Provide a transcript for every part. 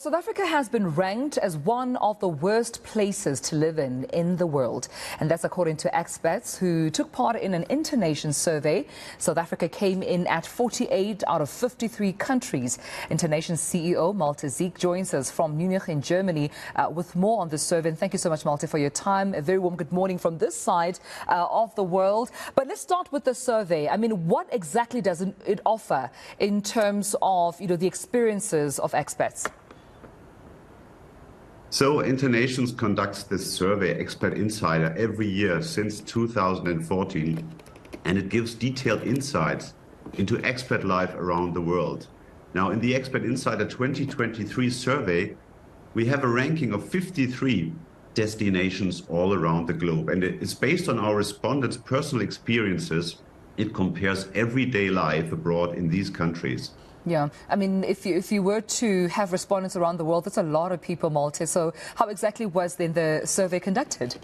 South Africa has been ranked as one of the worst places to live in the world. And that's according to expats who took part in an Internations survey. South Africa came in at 48 out of 53 countries. Internations CEO Malte Zeeck joins us from Munich in Germany with more on this survey. And thank you so much, Malte, for your time. A very warm good morning from this side of the world. But let's start with the survey. I mean, what exactly does it offer in terms of, the experiences of expats? So Internations conducts this survey, Expat Insider, every year since 2014, and it gives detailed insights into expat life around the world. Now, in the Expat Insider 2023 survey, we have a ranking of 53 destinations all around the globe, and it's based on our respondents' personal experiences. It compares everyday life abroad in these countries. Yeah, I mean, if you were to have respondents around the world, that's a lot of people, Malte. So how exactly was then the survey conducted?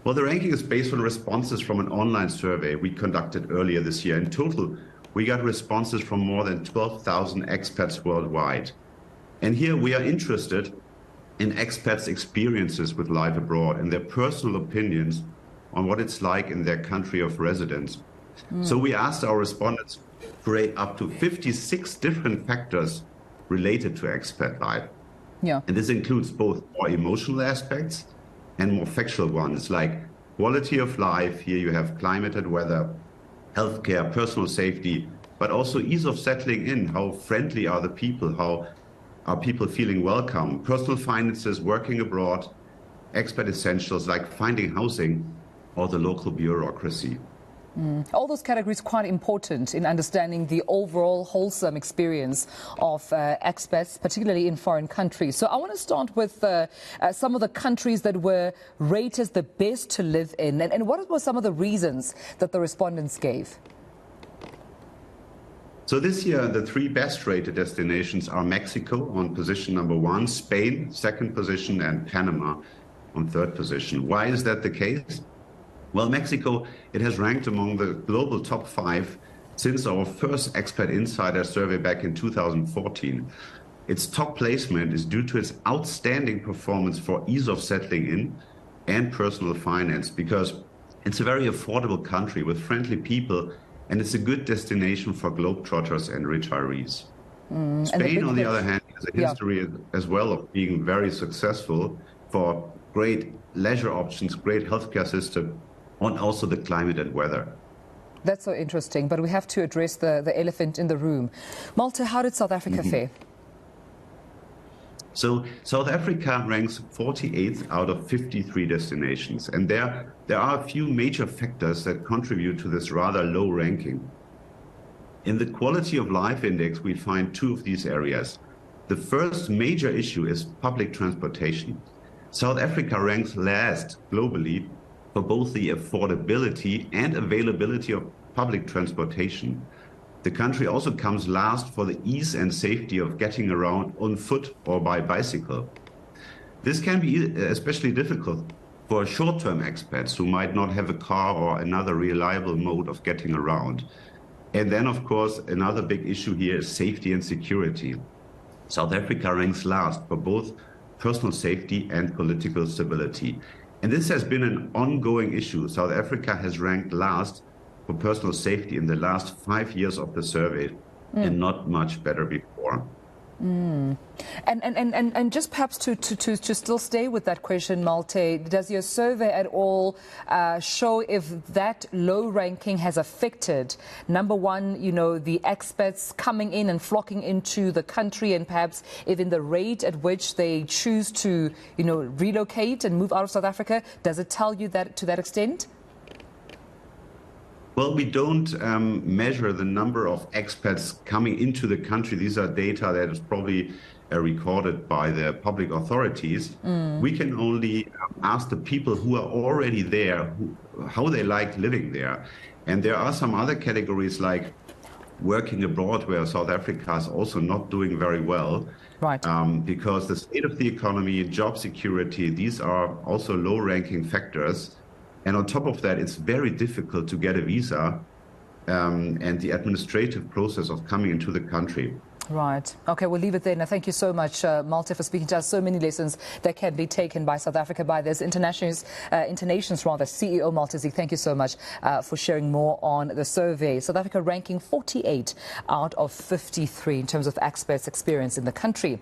Well, the ranking is based on responses from an online survey we conducted earlier this year. In total, we got responses from more than 12,000 expats worldwide. And here we are interested in expats' experiences with life abroad and their personal opinions on what it's like in their country of residence. So we asked our respondents to rate up to 56 different factors related to expat life. Yeah. And this includes both more emotional aspects and more factual ones, like quality of life. Here you have climate and weather, healthcare, personal safety, but also ease of settling in. How friendly are the people? How are people feeling welcome? Personal finances, working abroad, expat essentials like finding housing, or the local bureaucracy. All those categories quite important in understanding the overall wholesome experience of expats, particularly in foreign countries. So I want to start with some of the countries that were rated the best to live in. And what were some of the reasons that the respondents gave? So this year, the three best rated destinations are Mexico on position number 1, Spain, second position, and Panama on third position. Why is that the case? Well, Mexico, it has ranked among the global top 5 since our first Expat Insider survey back in 2014. Its top placement is due to its outstanding performance for ease of settling in and personal finance, because it's a very affordable country with friendly people, and it's a good destination for globetrotters and retirees. Spain, on the other hand, has a history as well of being very successful for great leisure options, great healthcare system, and also the climate and weather. That's so interesting, but we have to address the elephant in the room. Malte, how did South Africa fare? So South Africa ranks 48th out of 53 destinations, and there are a few major factors that contribute to this rather low ranking. In the Quality of Life Index, we find 2 of these areas. The first major issue is public transportation. South Africa ranks last globally for both the affordability and availability of public transportation. The country also comes last for the ease and safety of getting around on foot or by bicycle. This can be especially difficult for short-term expats who might not have a car or another reliable mode of getting around. And then, of course, another big issue here is safety and security. South Africa ranks last for both personal safety and political stability. And this has been an ongoing issue. South Africa has ranked last for personal safety in the last 5 years of the survey, and not much better before. And just perhaps to still stay with that question, Malte, does your survey at all show if that low ranking has affected, number one, the expats coming in and flocking into the country, and perhaps even the rate at which they choose to, relocate and move out of South Africa? Does it tell you that to that extent? Well, we don't measure the number of expats coming into the country. These are data that is probably recorded by the public authorities. We can only ask the people who are already there how they like living there. And there are some other categories like working abroad, where South Africa is also not doing very well. Right. Because the state of the economy, job security, these are also low-ranking factors. And on top of that, it's very difficult to get a visa and the administrative process of coming into the country. Right. Okay, we'll leave it there. Now, thank you so much, Malte, for speaking to us. So many lessons that can be taken by South Africa, by this Internations CEO Malte Zeeck. Thank you so much for sharing more on the survey. South Africa ranking 48 out of 53 in terms of expats' experience in the country.